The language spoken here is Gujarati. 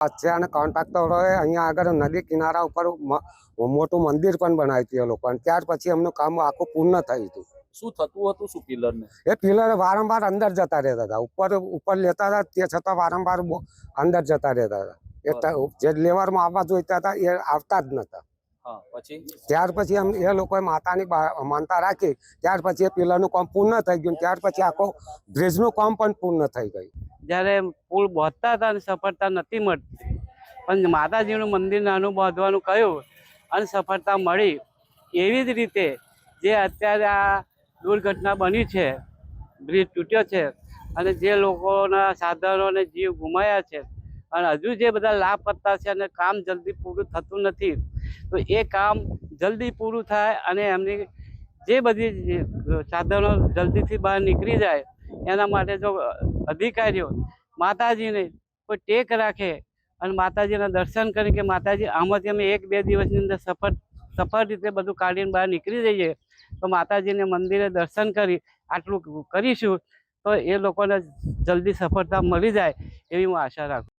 અને કોન્ટ્રાક્ટરોએ અહીંયા આગળ નદી કિનારા ઉપર મોટું મંદિર પણ બનાવ્યું હતું એ લોકો, અને ત્યાર પછી એમનું કામ આખું પૂર્ણ થયું હતું. શું થતું હતું? શું પિલર ને એ પિલર વારંવાર અંદર જતા રહેતા હતા, ઉપર લેતા હતા, તે છતાં વારંવાર અંદર જતા રહેતા હતા. જે લેવરમાં આવવા જોઈતા હતા એ આવતા જ નતા. ત્યાર પછી એ લોકોએ માતાની માનતા રાખી, ત્યાર પછી એ પિલરનું કામ પૂર્ણ થઈ ગયું. ત્યાર પછી આખો બ્રિજનું કામ પણ પૂર્ણ થઈ ગયું. જ્યારે પુલ બાંધતા હતા અને સફળતા નથી મળતી, પણ માતાજીનું મંદિર નાનું બાંધવાનું કહ્યું અને સફળતા મળી. એવી જ રીતે જે અત્યારે આ દુર્ઘટના બની છે, બ્રિજ તૂટ્યો છે અને જે લોકોના સાધનોને જીવ ગુમાયા છે અને હજુ જે બધા લાપતા છે અને કામ જલ્દી પૂરું થતું નથી, તો એ કામ જલ્દી પૂરું થાય અને એમની જે બધી સાધનો જલ્દીથી બહાર નીકળી જાય, એના માટે જો અધિકારીઓ માતાજીને કોઈ ટેક રાખે અને માતાજીના દર્શન કરી કે માતાજી આમાંથી અમે 1-2 દિવસની અંદર સફળ રીતે બધું કાઢીને બહાર નીકળી જઈએ, તો માતાજીને મંદિરે દર્શન કરી આટલું કરીશું તો એ લોકોને જલ્દી સફળતા મળી જાય એવી હું આશા રાખું.